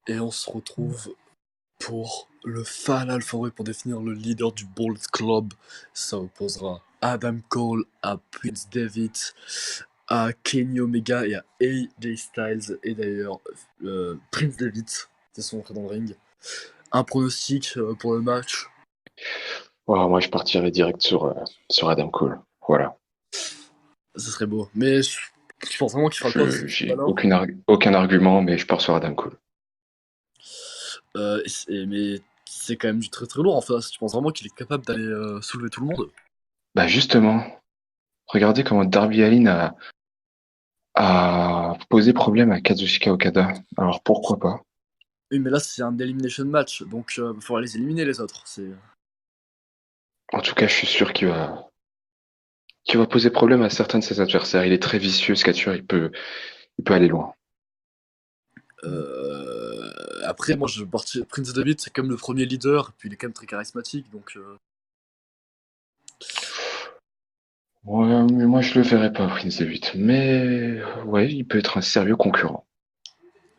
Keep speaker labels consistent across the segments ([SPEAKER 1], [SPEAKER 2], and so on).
[SPEAKER 1] Et on se retrouve pour le final four pour définir le leader du Bullet Club. Ça opposera Adam Cole à Prince David, à Kenny Omega et à AJ Styles. Et d'ailleurs, Prince David, c'est son entrée dans le ring. Un pronostic pour le match?
[SPEAKER 2] Oh, moi, je partirais direct sur Adam Cole. Voilà.
[SPEAKER 1] Ce serait beau. Mais je pense vraiment qu'il fera quoi ce
[SPEAKER 2] J'ai
[SPEAKER 1] combat-là.
[SPEAKER 2] aucun argument, mais je pars sur Adam Cole.
[SPEAKER 1] Mais c'est quand même du très très lourd en face. Tu penses vraiment qu'il est capable d'aller soulever tout le monde?
[SPEAKER 2] Bah justement, regardez comment Darby Allin a posé problème à Kazuchika Okada. Alors pourquoi pas?
[SPEAKER 1] Oui, mais là c'est un elimination match, donc il faudra les éliminer les autres.
[SPEAKER 2] En tout cas, je suis sûr qu'il va poser problème à certains de ses adversaires. Il est très vicieux, ce catcheur, il peut aller loin.
[SPEAKER 1] Après, moi je parti Prince David, c'est comme le premier leader, et puis il est quand même très charismatique, donc
[SPEAKER 2] Ouais, mais moi, je le verrais pas, Prince David. Mais ouais, il peut être un sérieux concurrent.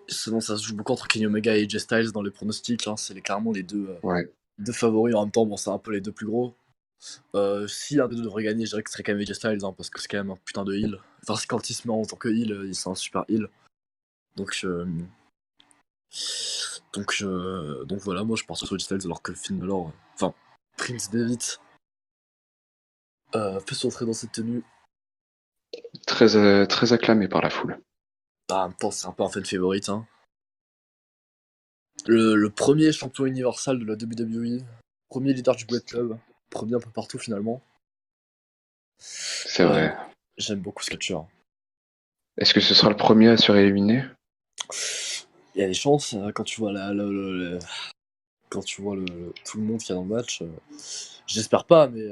[SPEAKER 1] sinon ça se joue beaucoup entre Kenny Omega et AJ Styles dans les pronostics. Hein, c'est clairement les
[SPEAKER 2] Ouais.
[SPEAKER 1] deux favoris. En même temps, bon, c'est un peu les deux plus gros. Si un des deux devrait gagner, je dirais que ce serait quand même AJ Styles, hein, parce que c'est quand même un putain de heal. Enfin, quand il se met en tant que heal, c'est un super heal. Donc, donc voilà, moi je pense sur AJ Styles alors que Finn Balor, enfin Prince David, fait son entrée dans cette tenue.
[SPEAKER 2] Très acclamé par la foule.
[SPEAKER 1] En même temps, c'est un peu un fan favorite. Hein. Le premier champion universal de la WWE, premier leader du Bullet Club, premier un peu partout finalement.
[SPEAKER 2] C'est
[SPEAKER 1] Euh,
[SPEAKER 2] vrai.
[SPEAKER 1] J'aime beaucoup ce catcheur.
[SPEAKER 2] Est-ce que ce sera le premier à se rééliminer?
[SPEAKER 1] Il y a des chances quand tu vois quand tu vois tout le monde qu'il y a dans le match. J'espère pas, mais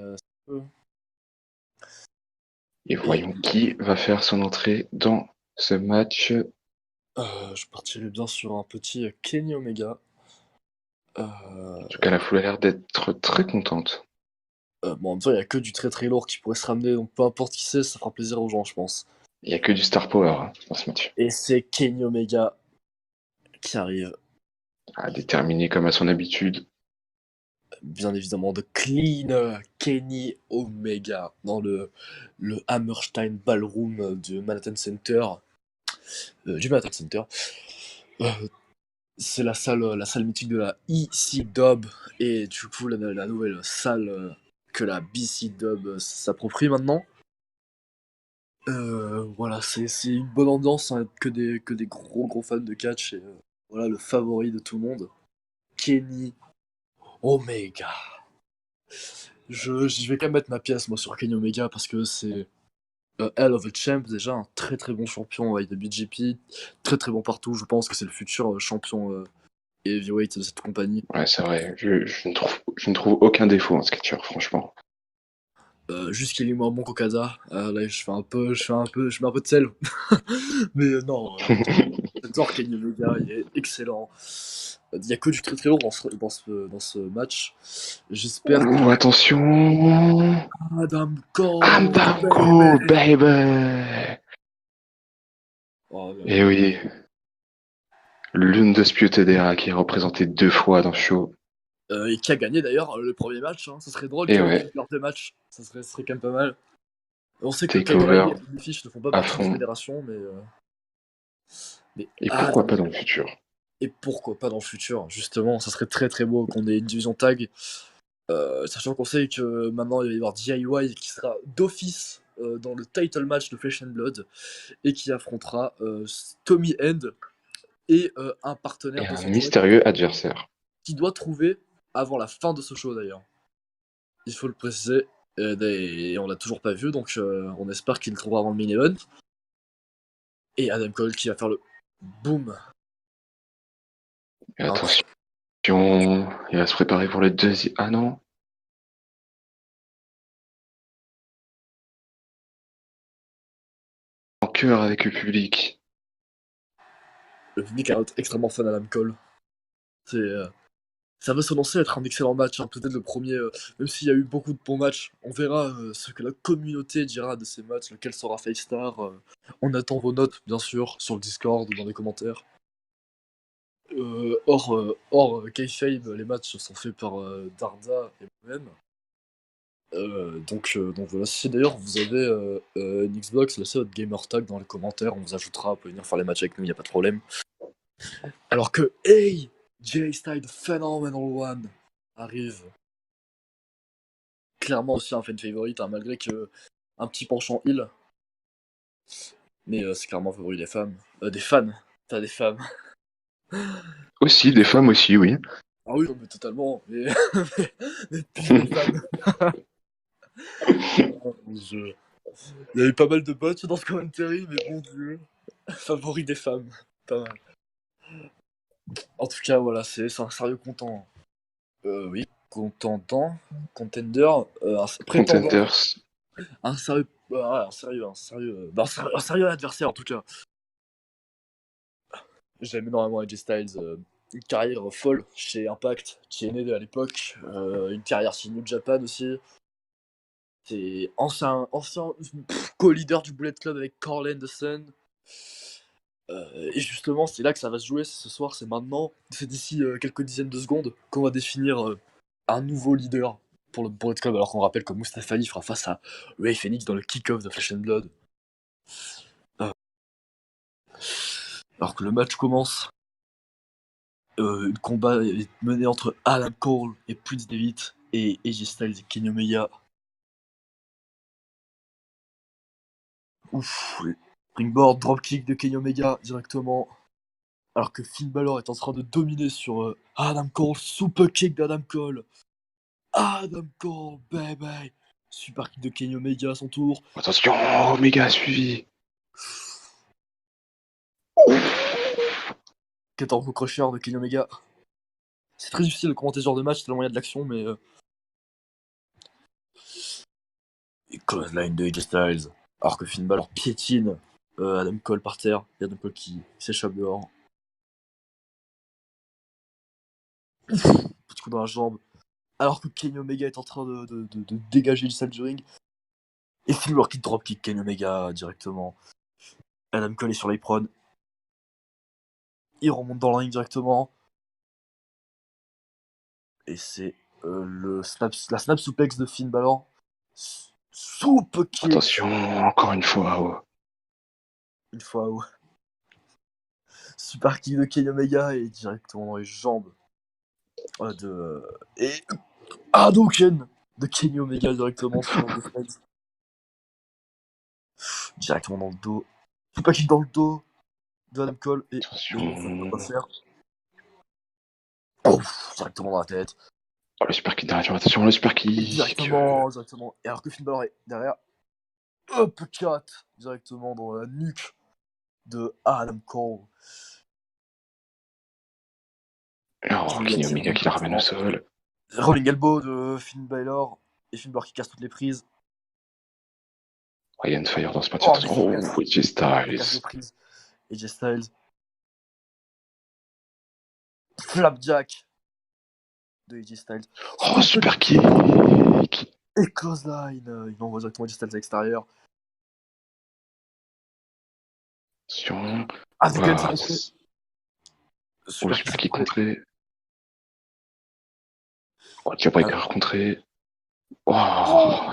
[SPEAKER 2] Et
[SPEAKER 1] et
[SPEAKER 2] voyons qui va faire son entrée dans ce match.
[SPEAKER 1] je partirai bien sur un petit Kenny Omega.
[SPEAKER 2] En tout
[SPEAKER 1] Euh,
[SPEAKER 2] cas, la foule a l'air d'être très contente.
[SPEAKER 1] Bon, en même temps, il y a que du très très lourd qui pourrait se ramener, donc peu importe qui c'est, ça fera plaisir aux gens, je pense.
[SPEAKER 2] Il n'y a que du star power hein, dans ce match.
[SPEAKER 1] Et c'est Kenny Omega qui arrive,
[SPEAKER 2] Ah, déterminé comme à son habitude.
[SPEAKER 1] bien évidemment, de clean Kenny Omega dans le Hammerstein Ballroom du Manhattan Center. Du Manhattan Center. Euh, c'est la salle mythique de la EC Dub, et du coup, la nouvelle salle que la BC Dub s'approprie maintenant. Voilà, c'est une bonne ambiance, hein, que des gros gros fans de catch, et voilà, le favori de tout le monde, Kenny Omega. Je vais quand même mettre ma pièce moi sur Kenny Omega parce que c'est Hell of a Champ, déjà un très très bon champion avec des BGP, très très bon partout. Je pense que c'est le futur champion heavyweight de cette compagnie.
[SPEAKER 2] Ouais, c'est vrai. Je ne trouve aucun défaut en Sketcher, franchement.
[SPEAKER 1] Juste qu'il est moins bon qu'Okada. Là, je mets un peu de sel. Mais non, j'adore Kenny Omega, il est excellent. Il n'y a que du très très lourd dans ce match. J'espère que
[SPEAKER 2] Oh, attention.
[SPEAKER 1] Adam Cole,
[SPEAKER 2] Adam Cole,
[SPEAKER 1] baby.
[SPEAKER 2] baby.
[SPEAKER 1] Oh là
[SPEAKER 2] Et
[SPEAKER 1] là.
[SPEAKER 2] oui, l'Undisputed Era qui est représenté 2 fois dans le show.
[SPEAKER 1] Et qui a gagné d'ailleurs le premier match. Hein. Ça serait drôle
[SPEAKER 2] Et
[SPEAKER 1] qu'il
[SPEAKER 2] ouais,
[SPEAKER 1] perde deux matchs. Ça serait quand même pas mal. On sait que Kairai
[SPEAKER 2] takeover
[SPEAKER 1] et Bobby Fish ne font pas
[SPEAKER 2] à
[SPEAKER 1] partie de la
[SPEAKER 2] fond.
[SPEAKER 1] fédération, mais
[SPEAKER 2] Et pourquoi
[SPEAKER 1] Adam.
[SPEAKER 2] pas dans le futur?
[SPEAKER 1] Et pourquoi pas dans le futur, justement, ça serait très très beau qu'on ait une division tag. Sachant qu'on sait que maintenant il va y avoir DIY qui sera d'office dans le title match de Flesh and Blood et qui affrontera Tommy End et un
[SPEAKER 2] Et
[SPEAKER 1] partenaire de
[SPEAKER 2] un
[SPEAKER 1] son choix
[SPEAKER 2] mystérieux adversaire.
[SPEAKER 1] qui doit trouver avant la fin de ce show d'ailleurs. Il faut le préciser. Et on l'a toujours pas vu, donc on espère qu'il le trouvera avant le main event. Et Adam Cole qui va faire le boom.
[SPEAKER 2] Et attention, il va se préparer pour le deuxième. Ah non, en cœur avec le public.
[SPEAKER 1] Le public a extrêmement fan Adam Cole. C'est, ça va s'annoncer être un excellent match, hein. Peut-être le premier, même s'il y a eu beaucoup de bons matchs, on verra ce que la communauté dira de ces matchs, lequel sera Five Star. On attend vos notes, bien sûr, sur le Discord ou dans les commentaires. hors kayfabe, les matchs sont faits par Darda et moi-même. Donc voilà, si d'ailleurs vous avez une Xbox, laissez votre gamer tag dans les commentaires, on vous ajoutera, vous pouvez venir faire les matchs avec nous, y a pas de problème. Alors que, hey, J-Style Phenomenal One arrive. Clairement aussi un fan favorite, hein, malgré que un petit penchant heal. Mais c'est clairement favori des femmes. Des fans, pas des femmes.
[SPEAKER 2] Aussi, des femmes aussi, oui.
[SPEAKER 1] Ah oui, non, mais totalement. Mais plus des femmes. Je... Il y a eu pas mal de bots dans ce commentary, mais bon Dieu. Favori des femmes. Pas mal. En tout cas, voilà, c'est un sérieux content. Oui, contentant, contender, un prétendant,
[SPEAKER 2] Contenders.
[SPEAKER 1] un sérieux, un sérieux adversaire en tout cas. J'aime énormément AJ Styles, une carrière folle chez Impact, qui est né à l'époque, une carrière chez New Japan aussi. C'est ancien co-leader du Bullet Club avec Carl Anderson. Et justement, c'est là que ça va se jouer ce soir, c'est maintenant. C'est d'ici quelques dizaines de secondes qu'on va définir un nouveau leader pour le Bullet Club, alors qu'on rappelle que Mustafa Ali fera face à Ray Phoenix dans le kick-off de Flesh and Blood. Alors que le match commence, le combat est mené entre Adam Cole et Prince Devitt et AJ Styles et Kenny Omega. Ouf, springboard, dropkick de Kenny Omega directement. Alors que Finn Balor est en train de dominer sur Adam Cole, super kick d'Adam Cole. Adam Cole, baby. Super kick de Kenny Omega à son tour.
[SPEAKER 2] Attention, Omega a suivi.
[SPEAKER 1] Kettle Crusher de Kenny Omega. C'est très difficile de commenter ce genre de match tellement il y a de l'action, mais. Et clothesline de AJ Styles. Alors que Finn Balor piétine Adam Cole par terre. Et Adam Cole qui s'échappe dehors. Petit coup dans la jambe. Alors que Kenny Omega est en train de dégager le salle du ring. Et Finn Balor qui dropkick Kenny Omega directement. Adam Cole est sur l'apron. Il remonte dans le ring directement. Et c'est la snap suplex de Finn Balor. Super kick.
[SPEAKER 2] Attention, encore une fois. Oh.
[SPEAKER 1] Une fois où. Super kick de Kenny Omega et directement dans les jambes et Hadouken de Kenny Omega directement sur le defense. Directement dans le dos. Super kick dans le dos de Adam Cole et
[SPEAKER 2] Attention.
[SPEAKER 1] on va faire. Oh, directement dans la tête.
[SPEAKER 2] Oh, le super kick derrière. Attention, le super kick.
[SPEAKER 1] Directement. Et alors que Finn Balor est derrière. Uppercut directement dans la nuque de Adam Cole.
[SPEAKER 2] Oh, Kenny Omega qui la ramène au sol.
[SPEAKER 1] Rolling elbow de Finn Balor. Et Finn Balor qui casse toutes les prises.
[SPEAKER 2] Oh, il y a une fire dans ce match.
[SPEAKER 1] Oh,
[SPEAKER 2] AJ Styles.
[SPEAKER 1] AJ Styles. Flapjack de AJ Styles.
[SPEAKER 2] Oh, super kick.
[SPEAKER 1] Et clothesline. Il envoie directement AJ Styles à l'extérieur.
[SPEAKER 2] Attention.
[SPEAKER 1] Ah, c'est quand même
[SPEAKER 2] Oh,
[SPEAKER 1] super
[SPEAKER 2] le super kick contré. Oh, le jawbreaker contré. Oh,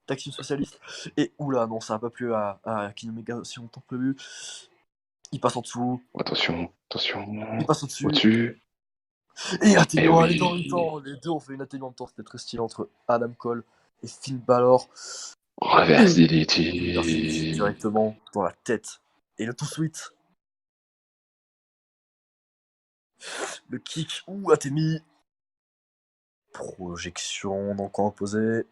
[SPEAKER 1] Taxi spécialiste. Et oula, non, ça n'a pas plu à Kenny Omega si longtemps que prévu. Il passe en dessous.
[SPEAKER 2] Attention.
[SPEAKER 1] Il passe au-dessus.
[SPEAKER 2] Au-dessus.
[SPEAKER 1] Et atténuant,
[SPEAKER 2] oui.
[SPEAKER 1] les deux en même temps. Les deux ont fait une atténuant en même temps. C'était très stylé entre Adam Cole et Finn Balor.
[SPEAKER 2] Reverse DDT.
[SPEAKER 1] Directement dans la tête. Et le tout sweet. Le kick. Ouh, Atemi. Projection dans le coin opposé.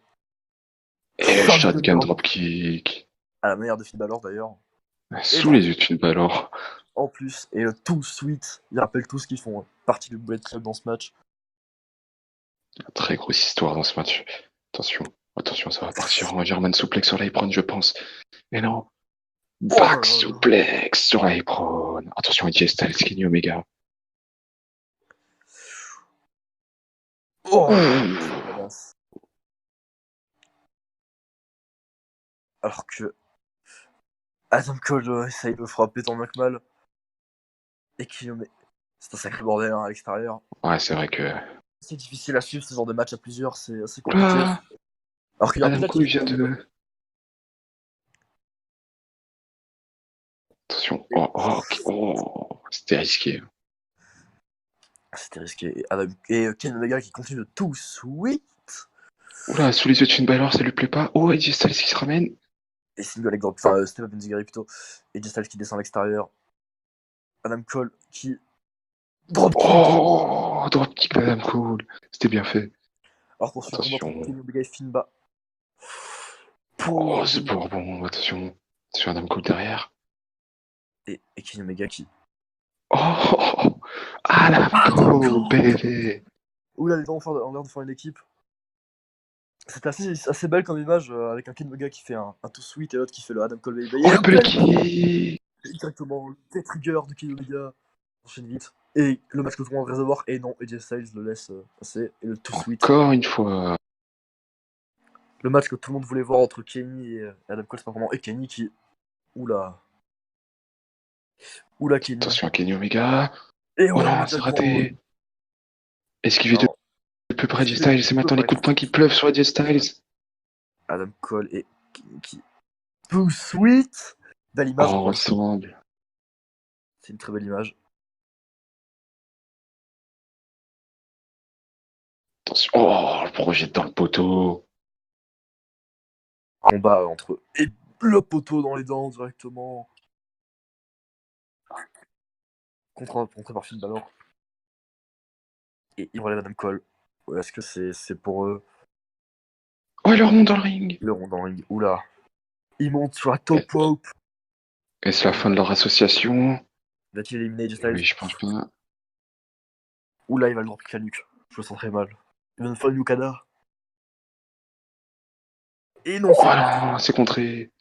[SPEAKER 2] Et shotgun dropkick.
[SPEAKER 1] À la manière de Finn Balor d'ailleurs.
[SPEAKER 2] Sous les yeux de Finn Balor.
[SPEAKER 1] En plus, et le tout sweet. Ils rappellent tout ce qu'ils font. Partie du Bullet Club dans ce match.
[SPEAKER 2] Très grosse histoire dans ce match. Attention, ça va partir en German suplex sur l'apron, je pense. Mais non. Back suplex sur l'apron. Attention, AJ Styles, Kenny Omega.
[SPEAKER 1] Alors que Adam Cole essaye de frapper tant bien que mal. Et Kenny Omega. C'est un sacré bordel hein, à l'extérieur.
[SPEAKER 2] Ouais, c'est vrai que.
[SPEAKER 1] C'est difficile à suivre ce genre de match à plusieurs, c'est assez compliqué.
[SPEAKER 2] Oula,
[SPEAKER 1] Alors qu'il y a un
[SPEAKER 2] Adam
[SPEAKER 1] Omega
[SPEAKER 2] Cole
[SPEAKER 1] qui.
[SPEAKER 2] vient de. Attention. C'était risqué.
[SPEAKER 1] C'était risqué. Et Kenny Omega qui continue de tout sweet.
[SPEAKER 2] Oula, sous les yeux de Finn Balor, ça lui plaît pas. Oh, AJ Styles qui se ramène.
[SPEAKER 1] Et single leg drop, enfin Step Up Enziguri plutôt. Et J Styles qui descend à l'extérieur. Adam Cole qui. Dropkick.
[SPEAKER 2] Oh, dropkick d'Adam Cole. C'était bien fait.
[SPEAKER 1] Alors qu'on suit un combat entre
[SPEAKER 2] Attention.
[SPEAKER 1] Kenny Omega et Finn Balor.
[SPEAKER 2] Oh, c'est pour bon. Attention. Attention, Adam Cole derrière.
[SPEAKER 1] Et Kenny Omega qui.
[SPEAKER 2] Oh, Adam Cole, baby.
[SPEAKER 1] Oula, les dents ont l'air de faire une équipe. C'était assez belle comme image avec un Kenny Omega qui fait un tout sweet et l'autre qui fait le Adam Cole baby.
[SPEAKER 2] Oh, le Pelki.
[SPEAKER 1] Directement, le trigger de Kenny Omega. Enchaîne vite. Et le match que tout le monde rêve voir. Et non, AJ Styles le laisse passer. Et le tout sweet.
[SPEAKER 2] Encore une fois.
[SPEAKER 1] Le match que tout le monde voulait voir entre Kenny et Adam Cole, c'est pas vraiment. Et Kenny qui. Oula. Oula, Kenny.
[SPEAKER 2] Attention à Kenny Omega.
[SPEAKER 1] Et
[SPEAKER 2] Oh
[SPEAKER 1] on
[SPEAKER 2] non,
[SPEAKER 1] est
[SPEAKER 2] c'est
[SPEAKER 1] déjà
[SPEAKER 2] raté. Esquivé de peu près AJ
[SPEAKER 1] Esquivé
[SPEAKER 2] Styles. C'est maintenant les coups de poing qui pleuvent sur AJ Styles.
[SPEAKER 1] Adam Cole et Kenny qui. Too sweet. Belle image.
[SPEAKER 2] Oh, ensemble.
[SPEAKER 1] C'est une très belle image.
[SPEAKER 2] Attention. Oh, le projet dans le poteau.
[SPEAKER 1] Combat entre eux. Et le poteau dans les dents directement. Contre par Finn Balor. Et il relève Adam Cole. Ouais, est-ce que c'est pour eux?
[SPEAKER 2] Oh, il leur monte dans le ring.
[SPEAKER 1] Le rond dans le ring. Oula. Il monte sur la top rope.
[SPEAKER 2] Est-ce la fin de leur association?
[SPEAKER 1] Va-t-il éliminer AJ Styles?
[SPEAKER 2] Oui, je pense pas.
[SPEAKER 1] Oula, il va le dropkick à nuque. Je le sens très mal. Il vient de faire une Yukada. Et non,
[SPEAKER 2] Oh non, c'est contré.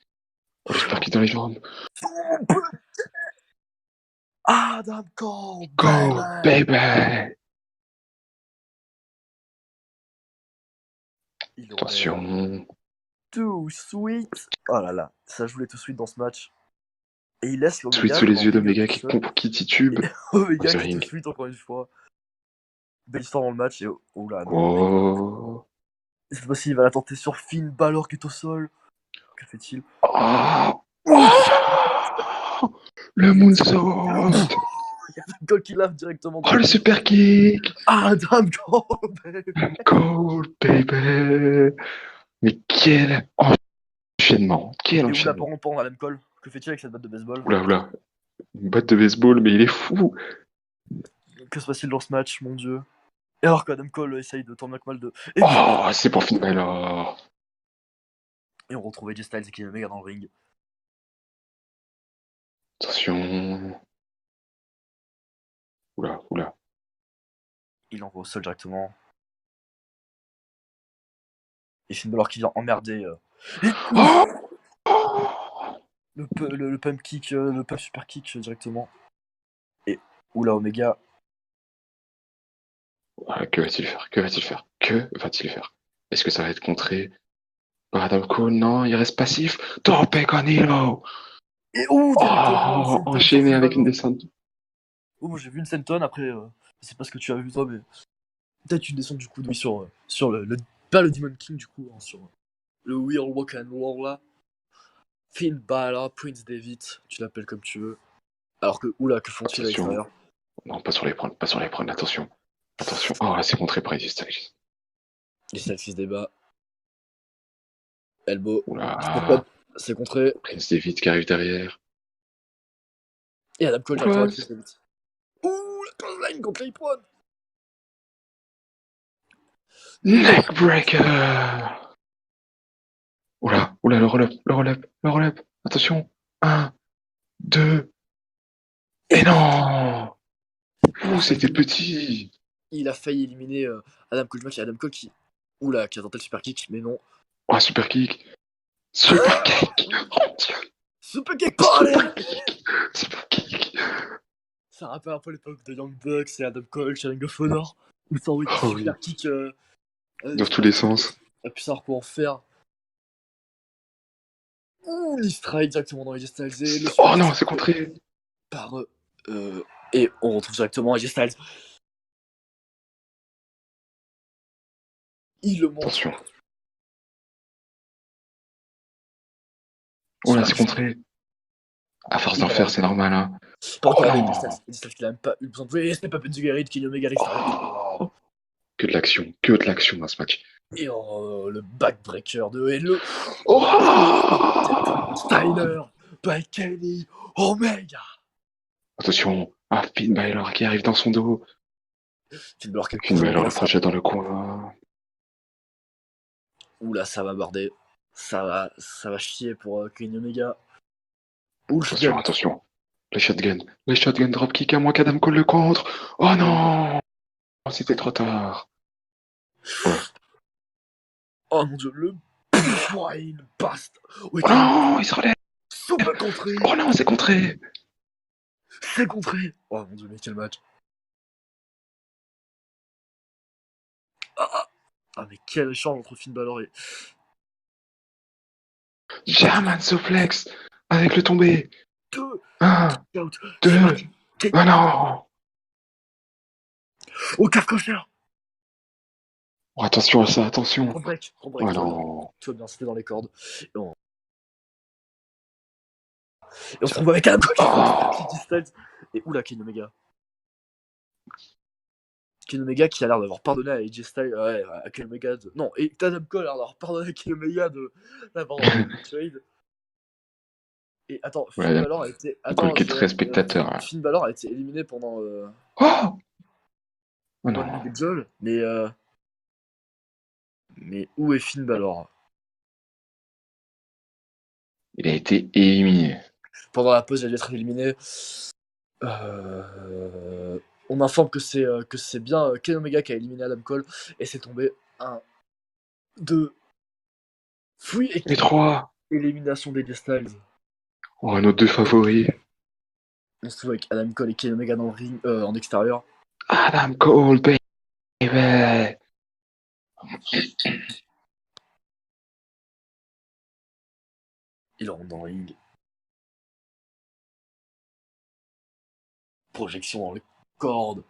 [SPEAKER 2] Oh, j'espère qu'il est dans les jambes.
[SPEAKER 1] Adam Cole,
[SPEAKER 2] Go, baby. Attention.
[SPEAKER 1] Too sweet. Oh là là, ça jouait tout sweet dans ce match. Et il laisse
[SPEAKER 2] Sweet
[SPEAKER 1] Omega
[SPEAKER 2] sous les yeux
[SPEAKER 1] dans le
[SPEAKER 2] d'Omega
[SPEAKER 1] ring
[SPEAKER 2] qui titube.
[SPEAKER 1] Omega
[SPEAKER 2] The
[SPEAKER 1] qui
[SPEAKER 2] ring.
[SPEAKER 1] tout sweet encore une fois. Belle histoire dans le match et oh là non.
[SPEAKER 2] Oh.
[SPEAKER 1] Cette fois-ci, il va la tenter sur Finn Balor qui est au sol. Que fait-il?
[SPEAKER 2] Oh. Oh. Le moonsault.
[SPEAKER 1] Il y a Adam Cole qui lave directement.
[SPEAKER 2] Oh, le super kick.
[SPEAKER 1] Adam Cole, baby.
[SPEAKER 2] Cole, baby. Mais quel enchaînement. Quel
[SPEAKER 1] Et
[SPEAKER 2] enchaînement.
[SPEAKER 1] oula, pendant Adam Cole. Que fait-il avec cette batte de baseball?
[SPEAKER 2] Oula. Une batte de baseball, mais il est fou.
[SPEAKER 1] Que se passe-t-il dans ce match, mon dieu? Et alors qu'Adam Cole essaye de tourner mal de.
[SPEAKER 2] Oh, c'est pour Finn Balor.
[SPEAKER 1] Et on retrouve AJ Styles et Kenny Omega dans le ring.
[SPEAKER 2] Attention. Oula.
[SPEAKER 1] Il l'envoie au sol directement. Et Finn Balor qui vient emmerder. Le pump kick, le pump super kick directement. Et oula, Omega.
[SPEAKER 2] Que va-t-il faire? Est-ce que ça va être contré par Adam Cole? Non, il reste passif. Tope con Hilo.
[SPEAKER 1] Et directement.
[SPEAKER 2] Enchaîné avec une descente.
[SPEAKER 1] Moi j'ai vu une senton après. Je sais pas ce que tu as vu toi, mais peut-être une descente du coup de sur le pas le Demon King du coup, hein, sur le Real Walk and Roll là. Finn Balor, Prince David, tu l'appelles comme tu veux. Alors que oula, que font-ils à l'extérieur?
[SPEAKER 2] Non, pas sur les prônes, attention. Oh, c'est contré par AJ Styles.
[SPEAKER 1] Les Styles qui se débat. Elbow.
[SPEAKER 2] Oula.
[SPEAKER 1] C'est contré.
[SPEAKER 2] Prince David qui arrive derrière.
[SPEAKER 1] Et Adam Cole directement avec Prince David. Ouh, la clothesline contre l'Apron.
[SPEAKER 2] Neckbreaker. Oula, le roll-up. Attention. 1, 2. Et non. C'était petit.
[SPEAKER 1] Il a failli éliminer Adam Cole du match et Adam Cole qui a tenté le super kick, mais non.
[SPEAKER 2] Oh, super kick. Super kick. Oh, Dieu.
[SPEAKER 1] Super kick. Ça rappelle un peu l'époque de Young Bucks et Adam Cole chez Ring of Honor. Où ça envoie des super kicks
[SPEAKER 2] dans tous les sens.
[SPEAKER 1] On a pu savoir quoi en faire. Ouh, il strike directement dans les Styles.
[SPEAKER 2] Oh non, c'est contré.
[SPEAKER 1] Par Et on retrouve directement AJ Styles. Il le monte.
[SPEAKER 2] Attention. Oh là, c'est contré. À force d'en faire, c'est normal, hein.
[SPEAKER 1] Par contre,
[SPEAKER 2] Oh
[SPEAKER 1] regardez,
[SPEAKER 2] non.
[SPEAKER 1] AJ Styles, il a même pas eu besoin de jouer. C'était pas Penzugari de Kenny Omega à l'extérieur.
[SPEAKER 2] Oh. Que de l'action dans ce match.
[SPEAKER 1] Et le backbreaker de Hello.
[SPEAKER 2] Oh
[SPEAKER 1] Steiner by Kenny Omega.
[SPEAKER 2] Attention, Finn Balor qui arrive dans son dos.
[SPEAKER 1] Finn Balor
[SPEAKER 2] le projette dans le coin.
[SPEAKER 1] Oula, ça va barder. Ça va chier pour Kenny Omega.
[SPEAKER 2] Attention. Les shotgun dropkick à moins qu'Adam Cole le contre. Oh non, c'était trop tard. Ouais.
[SPEAKER 1] Oh mon dieu, le Wine Bast.
[SPEAKER 2] Oh non, il se relève.
[SPEAKER 1] Super contré.
[SPEAKER 2] Oh non, c'est contré.
[SPEAKER 1] C'est contré. Oh mon dieu, mais quel match. Ah mais quel échange entre Finn Balor et...
[SPEAKER 2] German suplex avec le tombé. 1, 2. Oh non.
[SPEAKER 1] Oh, calf cocher.
[SPEAKER 2] Oh, attention à ça, attention.
[SPEAKER 1] Grand break.
[SPEAKER 2] Oh non.
[SPEAKER 1] Tout va bien, c'était dans les cordes. Et on se retrouve avec Adam Cole. Et oula, Kenny Omega. Kenny Omega qui a l'air d'avoir pardonné à AJ Styles, à Kenny Omega de... Non, et Adam Cole a l'air d'avoir pardonné à Kenny Omega d'avoir trade. Et attends, Finn Balor a été... Attends,
[SPEAKER 2] qui est très spectateur.
[SPEAKER 1] Finn Balor a été éliminé pendant...
[SPEAKER 2] Oh non.
[SPEAKER 1] Mais où est Finn Balor?
[SPEAKER 2] Il a été éliminé.
[SPEAKER 1] Pendant la pause, il a dû être éliminé. On m'informe que c'est bien Kenny Omega qui a éliminé Adam Cole. Et c'est tombé 1, 2,
[SPEAKER 2] et 3.
[SPEAKER 1] Élimination des Styles.
[SPEAKER 2] Oh, nos 2 favoris.
[SPEAKER 1] On se trouve avec Adam Cole et Kenny Omega dans le ring, en extérieur.
[SPEAKER 2] Adam Cole, baby.
[SPEAKER 1] Il rentre dans le ring. Projection dans les cordes.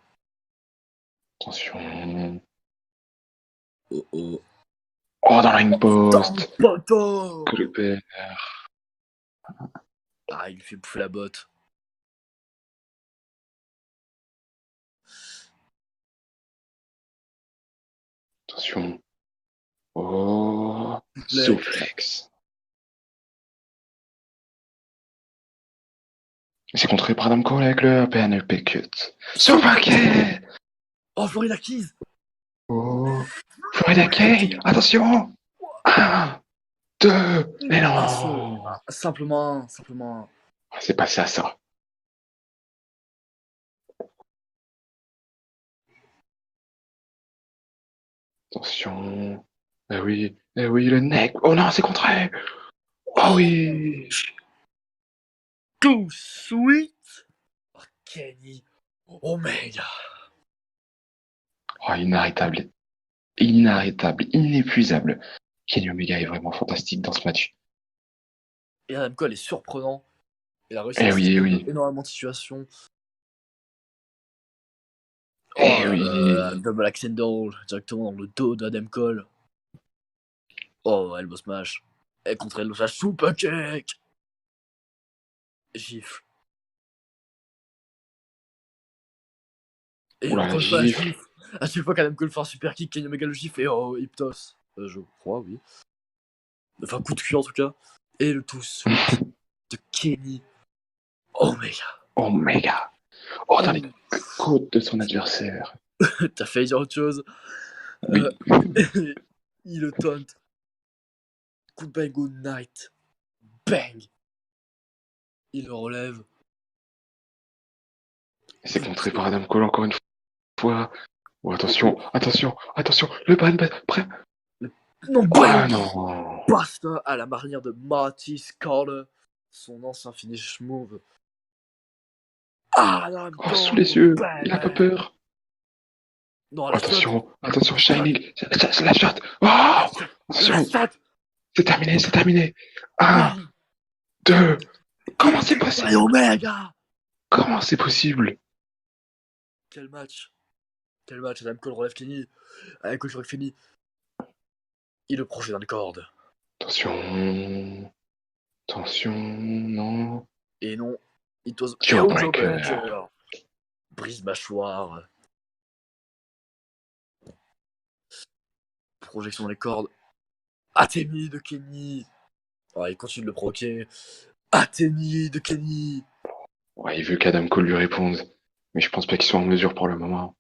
[SPEAKER 2] Attention.
[SPEAKER 1] Oh,
[SPEAKER 2] dans le ring post.
[SPEAKER 1] Poteau. Ah, il lui fait bouffer la botte.
[SPEAKER 2] Attention. Oh, suplex. C'est contré par Adam Cole avec le PNLP cut. Super kick.
[SPEAKER 1] Oh, Florida Keys.
[SPEAKER 2] Oh, Florida Kay. Attention. 1, 2. Mais non.
[SPEAKER 1] Simplement.
[SPEAKER 2] C'est passé à ça. Attention. Eh oui, le neck. Oh non, c'est contré. Oh oui.
[SPEAKER 1] Too sweet. Oh, Kenny Omega.
[SPEAKER 2] Oh, inarrêtable, inépuisable. Kenny Omega est vraiment fantastique dans ce match.
[SPEAKER 1] Et Adam Cole est surprenant. Il a réussi à énormément de situations. Double Axel directement dans le dos d'Adam Cole. Oh, elbow smash. Et contre elbow smash, super kick. Gifle. Et
[SPEAKER 2] la gifle.
[SPEAKER 1] À chaque fois qu'Adam Cole fait un super kick, Kenny Omega le gifle et Hyptos. Je crois, oui. Enfin, coup de cul en tout cas. Et le tout sweet de Kenny Omega.
[SPEAKER 2] Oh, dans les côtes de son adversaire.
[SPEAKER 1] T'as failli dire autre chose.
[SPEAKER 2] Oui.
[SPEAKER 1] Il le taunt. Goodbye, good night. Bang. Il le relève.
[SPEAKER 2] Et c'est contré par Adam Cole encore une fois. Oh, attention. Le ban prêt.
[SPEAKER 1] Non,
[SPEAKER 2] non.
[SPEAKER 1] Basta à la manière de Marty Scurll, son ancien finish move.
[SPEAKER 2] Sous les yeux. Il a pas peur.
[SPEAKER 1] Non,
[SPEAKER 2] attention, Shining. C'est la shot. Oh, attention. C'est terminé. 1, 2. Comment c'est possible?
[SPEAKER 1] Omega.
[SPEAKER 2] Comment c'est possible?
[SPEAKER 1] Quel match! Quel match! Adam Cole relève Kenny. Avec le sur Kenny. Il le projette dans les cordes.
[SPEAKER 2] Attention. Attention, non.
[SPEAKER 1] Et non, it was
[SPEAKER 2] Jawbreaker.
[SPEAKER 1] Brise mâchoire. Projection dans les cordes. Athénie de Kenny. Oh, il continue de le provoquer. Athénie de Kenny.
[SPEAKER 2] Ouais, il veut qu'Adam Cole lui réponde. Mais je pense pas qu'ils soient en mesure pour le moment.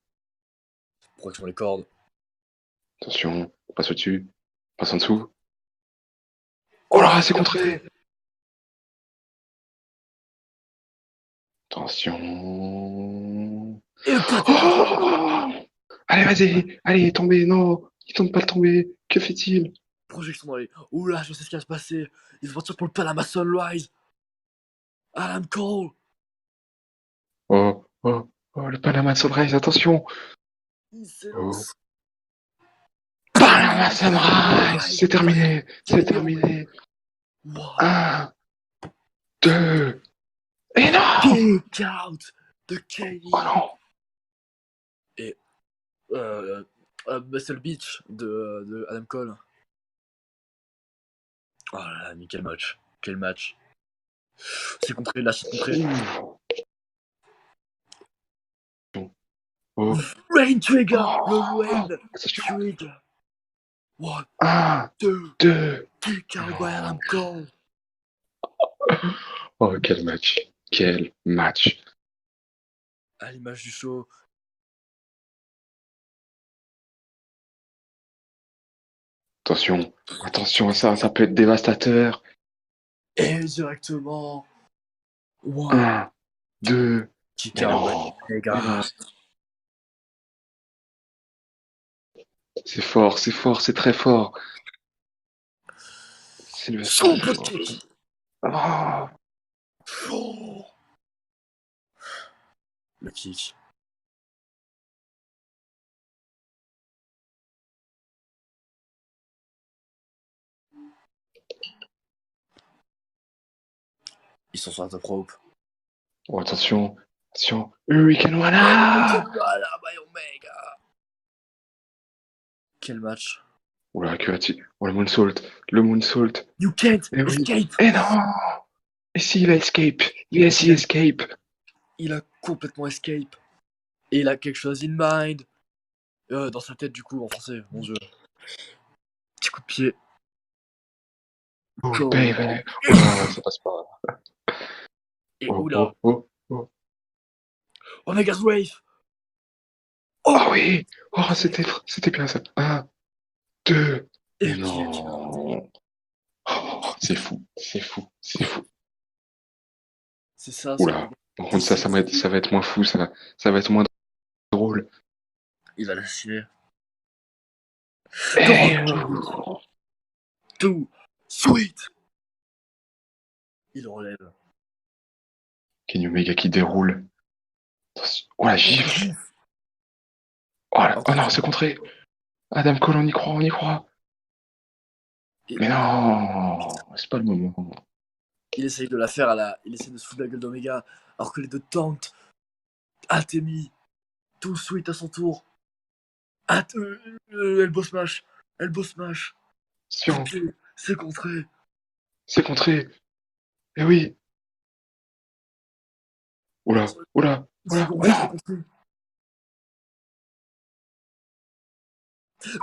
[SPEAKER 1] Projection dans les cordes.
[SPEAKER 2] Attention, passe au-dessus. Passe en dessous. Oh là, c'est contré. Attention. Oh, allez, vas-y. Allez, tombez. Non, il tente pas de tomber. Que fait-il?
[SPEAKER 1] Projection dans les... Oula, je sais ce qui va se passer. Il se partir pour le Panama Sunrise. Adam Cole.
[SPEAKER 2] Oh, oh, oh, le Panama Sunrise, attention.
[SPEAKER 1] Il s'élance.
[SPEAKER 2] Panama Sunrise. C'est terminé. C'est terminé.
[SPEAKER 1] Wow.
[SPEAKER 2] 1, 2... Et non!
[SPEAKER 1] Kick out de Kenny.
[SPEAKER 2] Oh non!
[SPEAKER 1] Et Muscle Beach de Adam Cole. Oh là là, mais quel match. Quel match. C'est contré, là, c'est contré.
[SPEAKER 2] Oh.
[SPEAKER 1] Rain Trigger. Le Rain
[SPEAKER 2] Attention.
[SPEAKER 1] Trigger. 1,
[SPEAKER 2] 1, 2...
[SPEAKER 1] Kick out by Adam Cole.
[SPEAKER 2] Oh, quel match. Quel match.
[SPEAKER 1] À l'image du show.
[SPEAKER 2] Attention, attention, ça peut être dévastateur.
[SPEAKER 1] Et directement.
[SPEAKER 2] 1, 2...
[SPEAKER 1] Kick out by Omega.
[SPEAKER 2] C'est fort, c'est très fort. C'est le
[SPEAKER 1] Super kick.
[SPEAKER 2] Oh.
[SPEAKER 1] Oh. Le kick. Ils sont sur la top rope.
[SPEAKER 2] Oh, attention, attention. Hurricane Rana.
[SPEAKER 1] Voilà, by Omega. Quel match.
[SPEAKER 2] Oula, que a-t-il? Oh, le moonsault. Le moonsault.
[SPEAKER 1] You can't
[SPEAKER 2] Eh oui.
[SPEAKER 1] escape.
[SPEAKER 2] Eh non. Et s'il a escape? Yes, he escape.
[SPEAKER 1] Il a complètement escape. Et il a quelque chose in mind. Dans sa tête, du coup, en français, mon dieu. Petit coup de pied.
[SPEAKER 2] Oh, baby. Oh, ça passe pas.
[SPEAKER 1] Et
[SPEAKER 2] Oh,
[SPEAKER 1] oula.
[SPEAKER 2] oh, oh, oh.
[SPEAKER 1] Omega's Wave.
[SPEAKER 2] Oh oui. Oh, c'était bien ça. 1, 2...
[SPEAKER 1] Et
[SPEAKER 2] Mais non. Oh, c'est fou, c'est fou, c'est fou.
[SPEAKER 1] c'est ça.
[SPEAKER 2] Oula. Par contre, ça va être moins fou, ça va être moins drôle.
[SPEAKER 1] Il va l'assumer.
[SPEAKER 2] Hey.
[SPEAKER 1] Tout. Sweet. Il relève.
[SPEAKER 2] Kenny Omega qui déroule. Oh la gifle. Oh non, c'est contré. Adam Cole, on y croit, on y croit. Mais non, c'est pas le moment.
[SPEAKER 1] Il essaye de la faire il essaye de se foutre la gueule d'Omega, alors que les deux tentent. Atemi, tout sweet à son tour. Elbow smash. C'est contré.
[SPEAKER 2] C'est contré. Eh oui. Oula.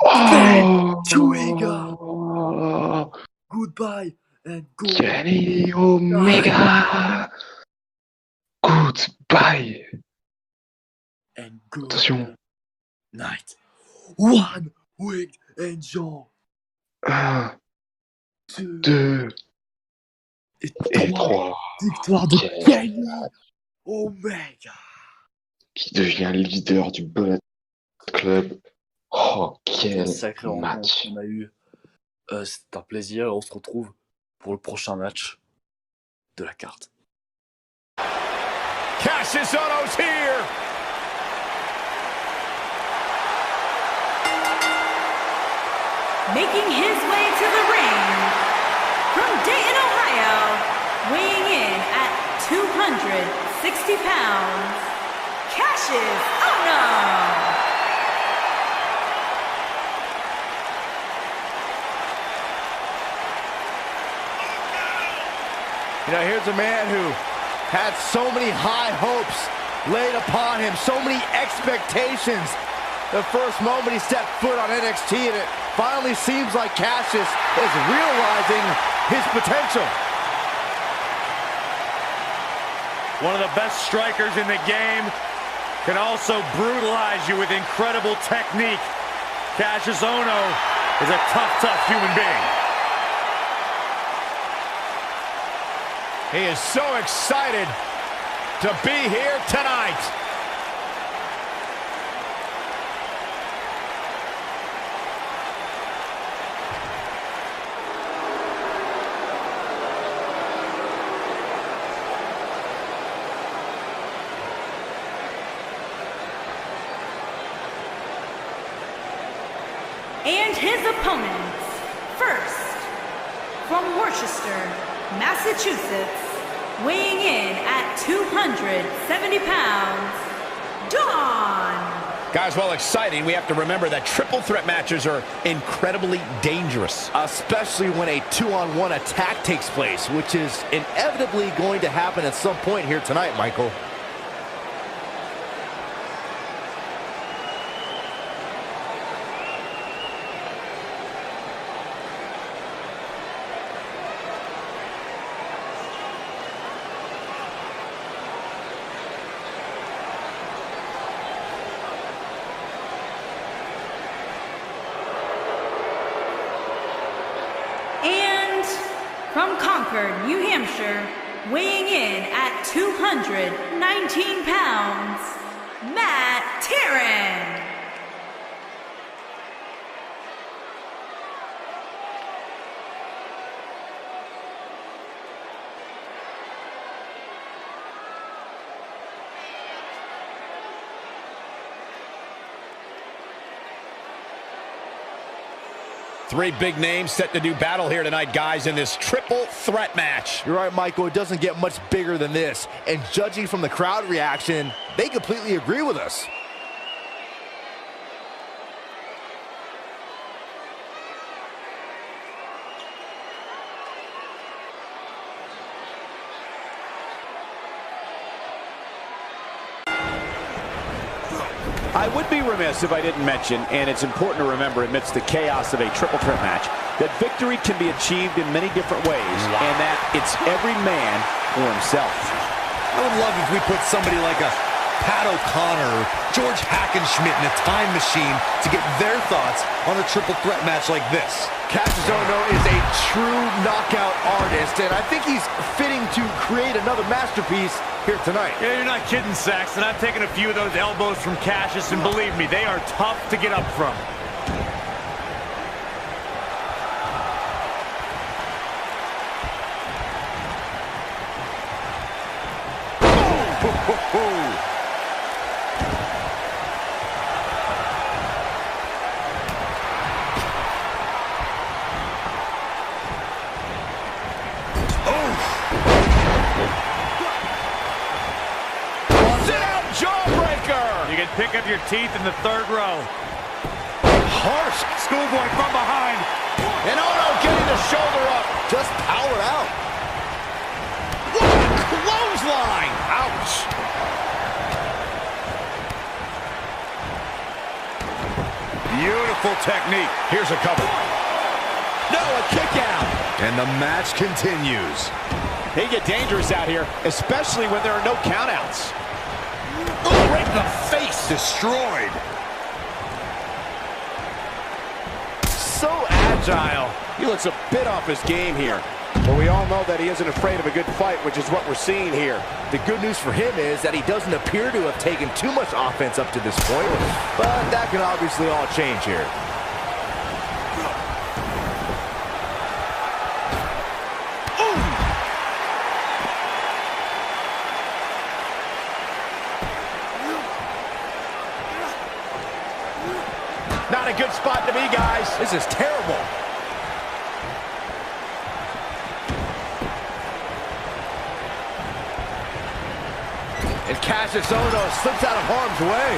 [SPEAKER 2] Oh,
[SPEAKER 1] Trigger. Goodbye and go.
[SPEAKER 2] Kenny Omega. Goodbye.
[SPEAKER 1] And go.
[SPEAKER 2] Attention.
[SPEAKER 1] Night. One winged angel.
[SPEAKER 2] 1, 2 et 3.
[SPEAKER 1] Victoire de Kenny Omega.
[SPEAKER 2] Qui devient leader du Bullet Club. Oh, quel
[SPEAKER 1] sacré
[SPEAKER 2] match.
[SPEAKER 1] qu'on a eu. C'est un plaisir. On se retrouve pour le prochain match de la carte.
[SPEAKER 3] Cassius Ohno's here.
[SPEAKER 4] Making his way to the ring from Dayton, Ohio, weighing in at 260 pounds, Cassius Ohno.
[SPEAKER 3] You know, here's a man who had so many high hopes laid upon him, so many expectations. The first moment he stepped foot on NXT, and it finally seems like Cassius is realizing his potential.
[SPEAKER 5] One of the best strikers in the game, can also brutalize you with incredible technique. Cassius Ohno is a tough human being.
[SPEAKER 3] He is so excited to be here tonight.
[SPEAKER 4] And his opponents, first, from Worcester, Massachusetts, weighing in at 270 pounds, Dawn.
[SPEAKER 6] Guys, while exciting, we have to remember that triple threat matches are incredibly dangerous.
[SPEAKER 3] Especially when a two-on-one attack takes place, which is inevitably going to happen at some point here tonight, Michael.
[SPEAKER 4] And from Concord, New Hampshire, weighing in at 219 pounds, Matt Taran.
[SPEAKER 6] Three big names set to do battle here tonight, guys, in this triple threat match.
[SPEAKER 3] You're right, Michael. It doesn't get much bigger than this. And judging from the crowd reaction, they completely agree with us.
[SPEAKER 7] I would be remiss if I didn't mention, and it's important to remember amidst the chaos of a triple threat match, that victory can be achieved in many different ways, and that it's every man for himself.
[SPEAKER 8] I would love if we put somebody like a Pat O'Connor or George Hackenschmidt in a time machine to get their thoughts on a triple threat match like this.
[SPEAKER 3] Cassius Ohno is a true knockout artist, and I think he's fitting to create another masterpiece here tonight.
[SPEAKER 5] Yeah, you're not kidding, Saxton. I've taken a few of those elbows from Cassius, and believe me, they are tough to get up from. Pick up your teeth in the third row.
[SPEAKER 3] Harsh schoolboy from behind. And Ohno getting the shoulder up. Just powered out. What a clothesline. Ouch.
[SPEAKER 8] Beautiful technique. Here's a cover.
[SPEAKER 3] No, a kick out.
[SPEAKER 8] And the match continues.
[SPEAKER 7] They get dangerous out here, especially when there are no countouts.
[SPEAKER 8] Oh, right in the face. Destroyed.
[SPEAKER 7] So agile. He looks a bit off his game here. But we all know that he isn't afraid of a good fight, which is what we're seeing here.
[SPEAKER 3] The good news for him is that he doesn't appear to have taken too much offense up to this point. But that can obviously all change here.
[SPEAKER 7] Not a good spot to be, guys.
[SPEAKER 3] This is terrible. And Cassius Ohno slips out of harm's way.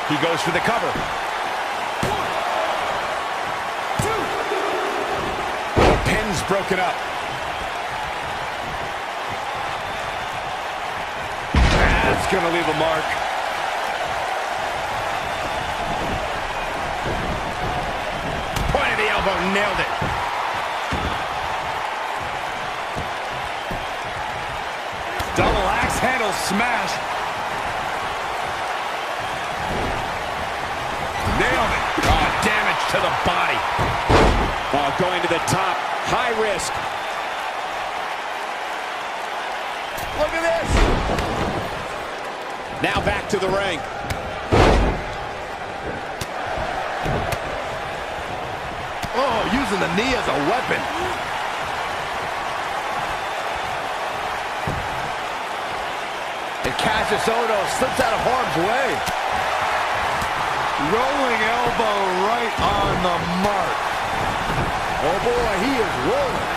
[SPEAKER 7] He goes for the cover.
[SPEAKER 4] 1, 2.
[SPEAKER 7] Pin's broken up. That's gonna leave a mark. Point of the elbow, nailed it. Double axe handle smash. Nailed it. Oh, damage to the body. Oh, going to the top. High risk.
[SPEAKER 3] Look at this.
[SPEAKER 7] Now back to the ring.
[SPEAKER 3] Oh, using the knee as a weapon. And Cassius Ohno slips out of harm's way. Rolling elbow right on the mark. Oh boy, he is rolling.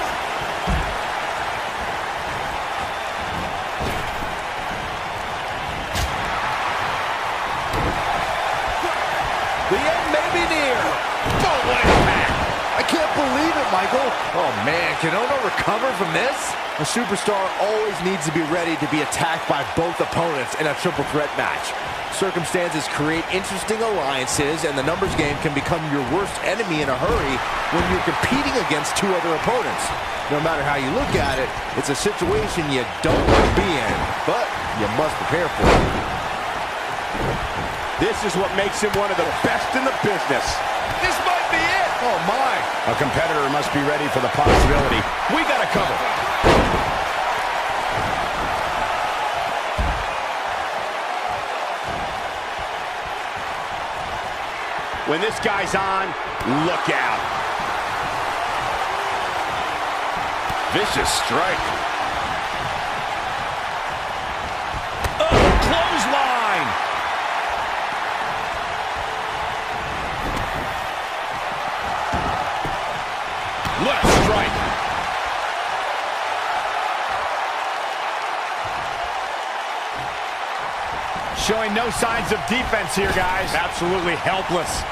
[SPEAKER 3] The end may be near.
[SPEAKER 7] Oh, what impact.
[SPEAKER 3] I can't believe it, Michael. Oh man, can Ohno recover from this? A superstar always needs to be ready to be attacked by both opponents in a triple threat match. Circumstances create interesting alliances, and the numbers game can become your worst enemy in a hurry when you're competing against two other opponents. No matter how you look at it, it's a situation you don't want to be in, but you must prepare for it.
[SPEAKER 7] This is what makes him one of the best in the business. This might be it.
[SPEAKER 3] Oh my.
[SPEAKER 7] A competitor must be ready for the possibility. We got to cover. When this guy's on, look out. Vicious strike. Oh, clothesline. Left strike. Showing no signs of defense here, guys. Absolutely helpless.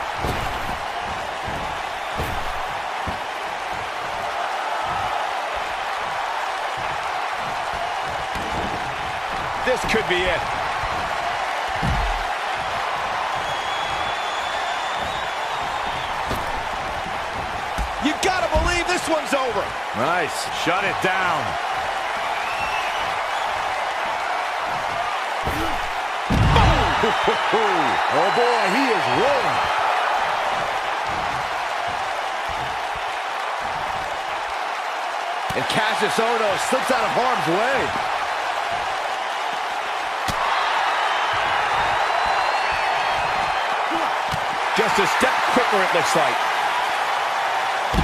[SPEAKER 7] This could be it. You gotta believe this one's over.
[SPEAKER 3] Nice.
[SPEAKER 7] Shut it down.
[SPEAKER 3] Oh boy, he is rolling. And Cassius Ohno slips out of harm's way.
[SPEAKER 7] Just a step quicker, it looks like.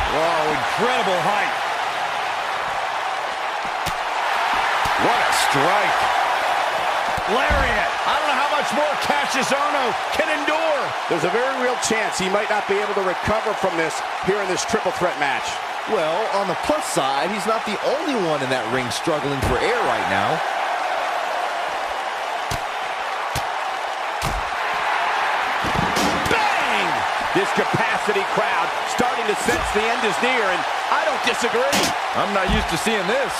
[SPEAKER 7] Whoa, incredible height. What a strike. Lariat. I don't know how much more Cassius Ohno can endure. There's a very real chance he might not be able to recover from this here in this triple threat match.
[SPEAKER 3] Well, on the plus side, he's not the only one in that ring struggling for air right now.
[SPEAKER 7] Bang! This capacity crowd starting to sense the end is near, and I don't disagree.
[SPEAKER 3] I'm not used to seeing this.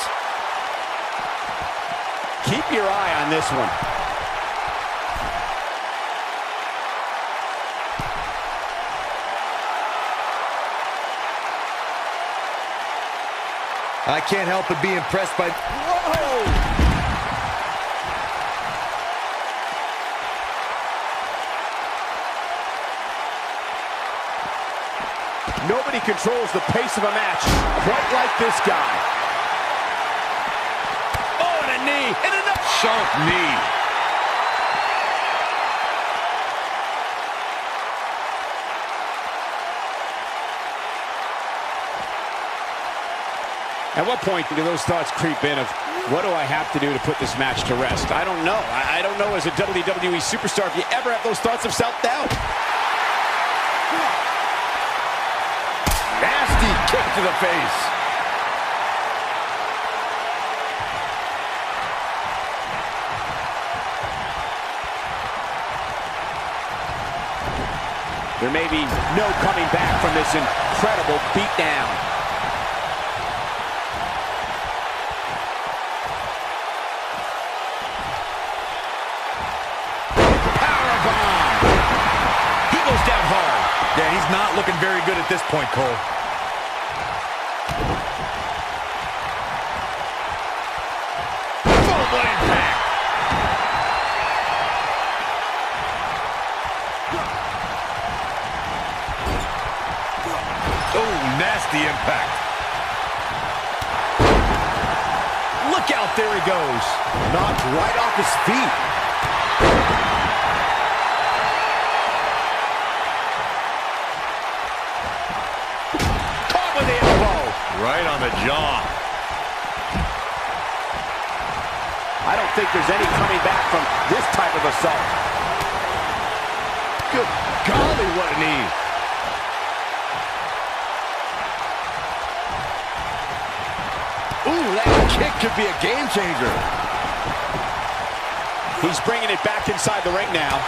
[SPEAKER 7] Keep your eye on this one.
[SPEAKER 8] I can't help but be impressed by...
[SPEAKER 3] Whoa!
[SPEAKER 7] Nobody controls the pace of a match quite like this guy. Oh, and a knee, and another sharp knee. At what point do those thoughts creep in of, what do I have to do to put this match to rest? I don't know. I don't know as a WWE superstar if you ever have those thoughts of self-doubt.
[SPEAKER 3] Nasty kick to the face.
[SPEAKER 7] There may be no coming back from this incredible beatdown.
[SPEAKER 6] Powerbomb! He goes down hard. Yeah, he's not looking very good at this point, Cole. Full blood impact. Oh, nasty impact.
[SPEAKER 7] Look out, there he goes. Knocked right off his feet. Caught with the elbow.
[SPEAKER 6] Right on the jaw.
[SPEAKER 7] I don't think there's any coming back from this type of assault.
[SPEAKER 6] Good golly, what a knee.
[SPEAKER 3] Ooh, that kick could be a game changer.
[SPEAKER 7] He's bringing it back inside the ring now.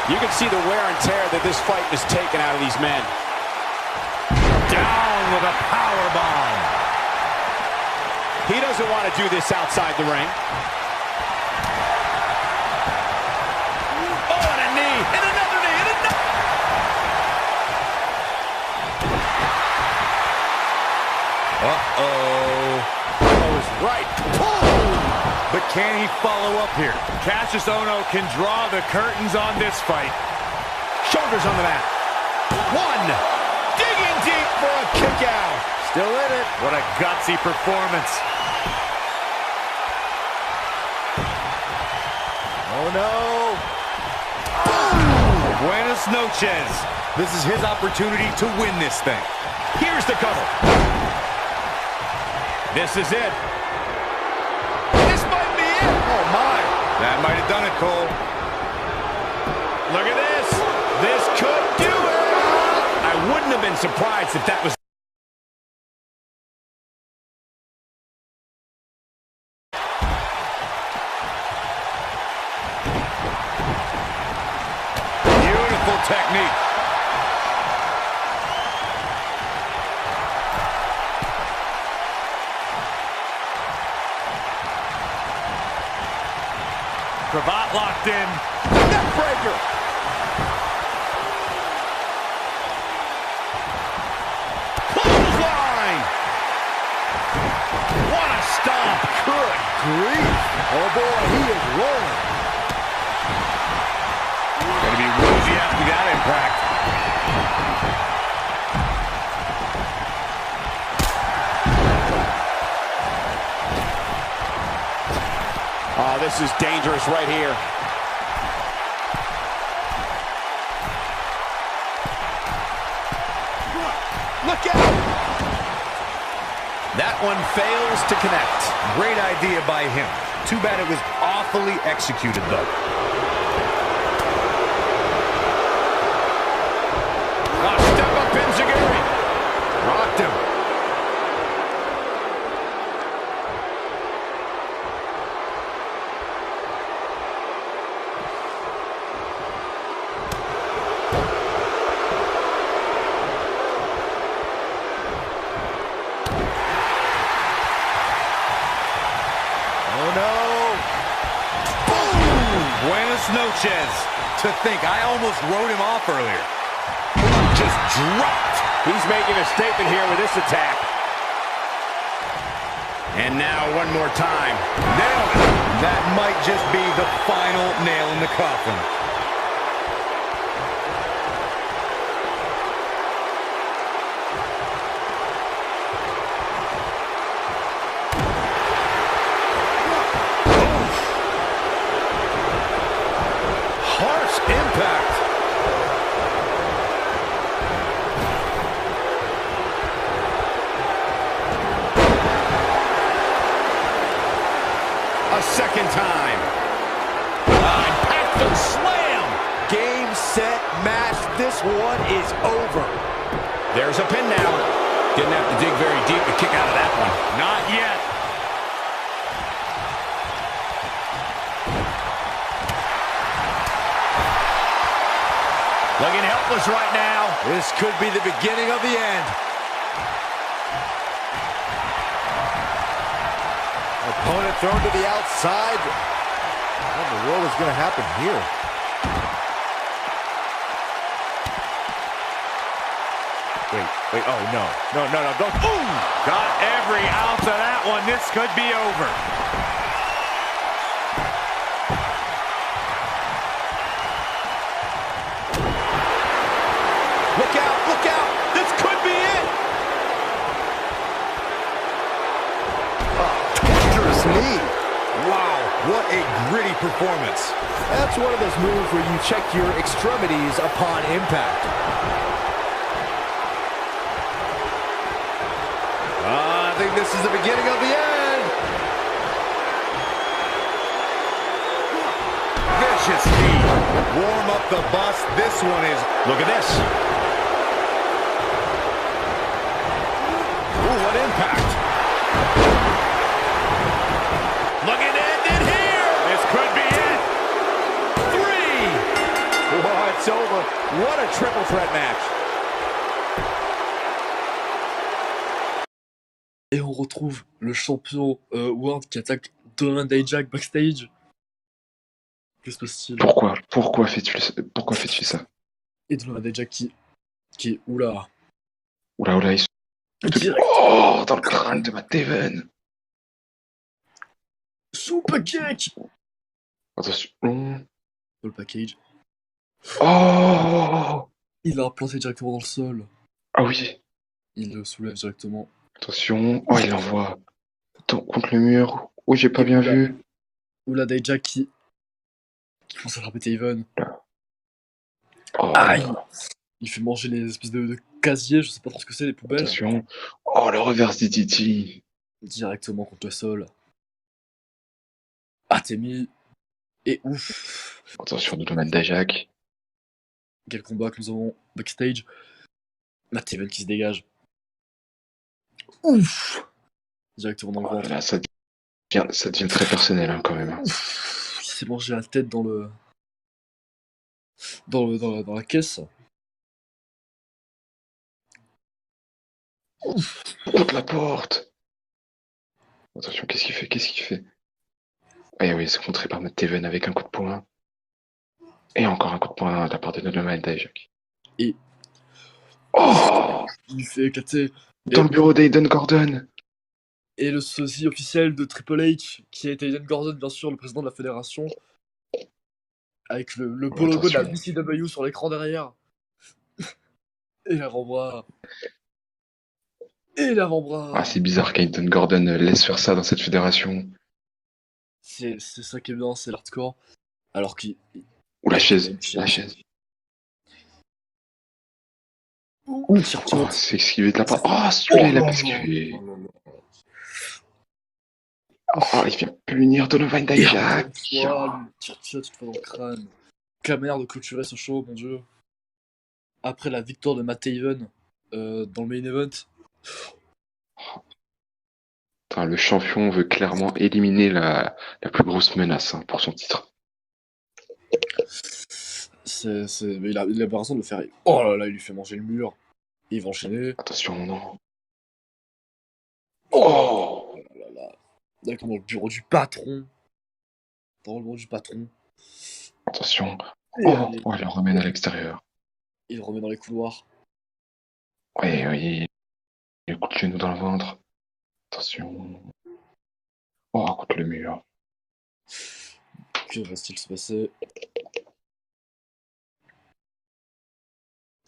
[SPEAKER 7] You can see the wear and tear that this fight has taken out of these men.
[SPEAKER 6] Down with a powerbomb.
[SPEAKER 7] He doesn't want to do this outside the ring.
[SPEAKER 6] Oh, and a knee, and another knee, and another. Uh-oh.
[SPEAKER 7] Goes right. Boom!
[SPEAKER 6] But can he follow up here? Cassius Ohno can draw the curtains on this fight.
[SPEAKER 7] Shoulders on the mat. One. Digging deep for a kick out.
[SPEAKER 3] Still in it.
[SPEAKER 6] What a gutsy performance.
[SPEAKER 3] Oh, no.
[SPEAKER 6] Buenas noches. This is his opportunity to win this thing.
[SPEAKER 7] Here's the cover.
[SPEAKER 6] This is it.
[SPEAKER 7] This might be it. Oh, my.
[SPEAKER 6] That might have done it, Cole. Look at this. This could do it. I wouldn't have been surprised if that was... Beautiful technique. Cravat locked in.
[SPEAKER 7] Neckbreaker.
[SPEAKER 6] Clothesline. What a stomp.
[SPEAKER 3] Good grief. Oh, boy, he is rolling.
[SPEAKER 6] Gonna be woozy after that impact.
[SPEAKER 7] Oh, this is dangerous right here. Look out!
[SPEAKER 6] That one fails to connect. Great idea by him. Too bad it was awfully executed, though. Step up Enziguri. Rocked him.
[SPEAKER 3] Oh, no.
[SPEAKER 6] Buenas noches. To think, I almost wrote him off earlier. Just dropped.
[SPEAKER 7] He's making a statement here with this attack.
[SPEAKER 6] And now one more time. Nailed it. That might just be the final nail in the coffin.
[SPEAKER 3] Harsh impact.
[SPEAKER 6] A second time. Impactful slam.
[SPEAKER 3] Game, set, match. This one is over.
[SPEAKER 6] There's a pin now. Didn't have to dig very deep to kick out of that one.
[SPEAKER 5] Not yet.
[SPEAKER 3] Looking helpless right now. This could be the beginning of the end. Opponent thrown to the outside. What in the world is going to happen here? Wait, oh no. No, don't. Ooh!
[SPEAKER 5] Got every ounce of that one. This could be over.
[SPEAKER 3] Look out! This could be it! Dangerous knee.
[SPEAKER 8] Wow, what a gritty performance.
[SPEAKER 3] That's one of those moves where you check your extremities upon impact. I think this is the beginning of the end.
[SPEAKER 8] Vicious knee. Warm up the bus. This one is...
[SPEAKER 3] Look at this. Ooh, what impact.
[SPEAKER 5] Looking to end it here. This could be it. 3.
[SPEAKER 3] Oh, it's over. What a triple threat match.
[SPEAKER 1] Et on retrouve le champion World qui attaque Donovan Dijak backstage. Que se passe-t-il?
[SPEAKER 2] Pourquoi fais-tu ça?
[SPEAKER 1] Et Donovan Dijak qui oula.
[SPEAKER 2] Oula,
[SPEAKER 1] Direct.
[SPEAKER 2] Oh, dans le crâne de Matt Taven.
[SPEAKER 1] Super kick.
[SPEAKER 2] Attention.
[SPEAKER 1] Dans le package.
[SPEAKER 2] Oh.
[SPEAKER 1] Il l'a implanté directement dans le sol.
[SPEAKER 2] Ah oui.
[SPEAKER 1] Il le soulève directement.
[SPEAKER 2] Attention. Oh, il l'envoie contre le mur. Oh, j'ai pas bien vu.
[SPEAKER 1] Oula Dijak qui commence à frapper Taven.
[SPEAKER 2] Oh.
[SPEAKER 1] Aïe. Il fait manger les espèces de casiers, je sais pas trop ce que c'est, les poubelles.
[SPEAKER 2] Attention. Oh, le reverse DDT.
[SPEAKER 1] Directement contre le sol. Ah, t'es mis. Et ouf.
[SPEAKER 2] Attention, Donovan Dijak.
[SPEAKER 1] Quel combat que nous avons backstage. Matt Taven qui se dégage. Ouf. Directement dans le ventre.
[SPEAKER 2] Là, ça devient très personnel hein, quand même.
[SPEAKER 1] Ouf. Il s'est mangé la tête dans la caisse. Ouf.
[SPEAKER 2] Contre la porte. Attention, qu'est-ce qu'il fait? Ah oui, c'est contré par Matt Taven avec un coup de poing. Et encore un coup de poing de la part de Donovan Dijak.
[SPEAKER 1] Et
[SPEAKER 2] oh,
[SPEAKER 1] il lui fait éclater.
[SPEAKER 2] dans le bureau d'Aiden Gordon.
[SPEAKER 1] Et le sosie officiel de Triple H, qui a été Aiden Gordon, bien sûr, le président de la fédération. Avec le beau logo de la BCW sur l'écran derrière. Et l'avant-bras.
[SPEAKER 2] Ah, c'est bizarre qu'Aiden Gordon laisse faire ça dans cette fédération.
[SPEAKER 1] C'est ça qui est bien, c'est l'hardcore. Alors qu'il...
[SPEAKER 2] Ou la chaise.
[SPEAKER 1] Ouh,
[SPEAKER 2] oh, c'est esquivé de la part. Oh, celui-là, il a pas esquivé. Oh, il vient punir Donovan Dijak.
[SPEAKER 1] Tire toute fois dans le crâne. Quelle manière de clôturer ce show, mon dieu. Après la victoire de Matt Taven dans le main event.
[SPEAKER 2] Putain, le champion veut clairement éliminer la plus grosse menace hein, pour son titre.
[SPEAKER 1] Mais il a pas raison de le faire. Oh là là, il lui fait manger le mur. Et il va enchaîner.
[SPEAKER 2] Attention, non.
[SPEAKER 1] Oh là là. D'accord, dans le bureau du patron.
[SPEAKER 2] Attention. Oh, il le ramène à l'extérieur.
[SPEAKER 1] Il le remet dans les couloirs.
[SPEAKER 2] Oui. Il coup de genou dans le ventre. Attention. Oh, contre le mur.
[SPEAKER 1] Que va-t-il se passer?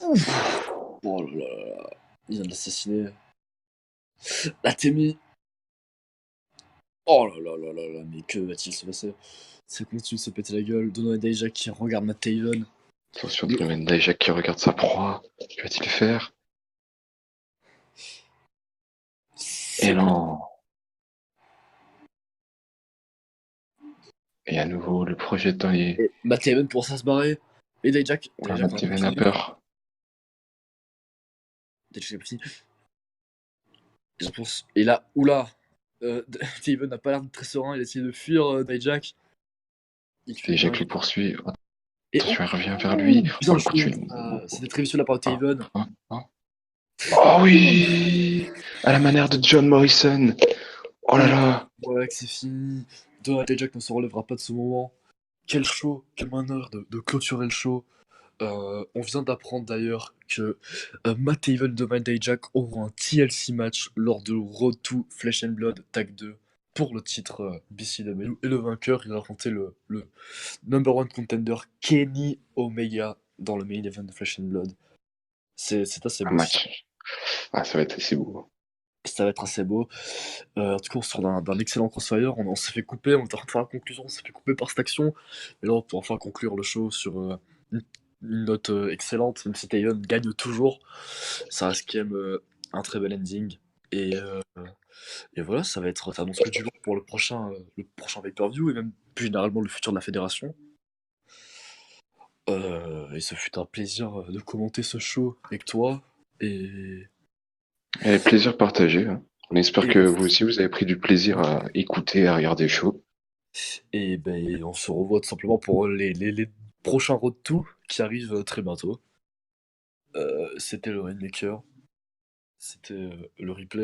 [SPEAKER 1] Ouf. Oh là là. Il vient de l'assassiner. La Temi. Oh là là, mais que va-t-il se passer? Ça continue de se péter la gueule. Donovan Dijak qui regarde Matt Taven.
[SPEAKER 2] Attention, Donovan Dijak qui regarde sa proie. Que va-t-il faire? Et non. Et à nouveau, le projet dans les...
[SPEAKER 1] Et Matt Taven pour ça se barrer. Et Dijak.
[SPEAKER 2] Matt Taven a peur.
[SPEAKER 1] Dijak a fini. Et là, oula, Taven n'a pas l'air de très serein, il a essayé de fuir Dijak.
[SPEAKER 2] Dijak le poursuit.
[SPEAKER 1] Et
[SPEAKER 2] Attention, il revient vers lui.
[SPEAKER 1] bien
[SPEAKER 2] Oh, le
[SPEAKER 1] chaud,
[SPEAKER 2] coup de pied.
[SPEAKER 1] c'était très vicieux de la part de Taven.
[SPEAKER 2] Oh oui! À la manière de John Morrison. Oh là là!
[SPEAKER 1] Ouais, que c'est fini. Dijak ne se relèvera pas de ce moment. Quel show, quelle manière de clôturer le show. On vient d'apprendre d'ailleurs que Matt Taven et Dominik Dijak auront un TLC match lors de Road to Flesh and Blood Tag 2 pour le titre BCW. Et le vainqueur, il va affronter le number one contender Kenny Omega dans le main event de Flesh and Blood. C'est assez
[SPEAKER 2] Un
[SPEAKER 1] beau.
[SPEAKER 2] match. Ah, ça va être assez beau.
[SPEAKER 1] Ça va être assez beau. En tout cas, on sort d'un excellent crossfire. On s'est fait couper, on était en train de faire la conclusion, on s'est fait couper par cette action. Et là, on peut enfin conclure le show sur une note excellente, même si Taven gagne toujours. Ça reste quand même un très bel ending. Et voilà, ça va être annonce que du lourd pour le prochain pay-per-view et même plus généralement le futur de la fédération. Et ce fut un plaisir de commenter ce show avec toi. Et
[SPEAKER 2] Plaisir partagé. Hein. On espère que vous aussi, vous avez pris du plaisir à écouter, à regarder le show.
[SPEAKER 1] Et ben, on se revoit tout simplement pour les prochains Road to qui arrivent très bientôt. C'était le Rainmaker. C'était le replay.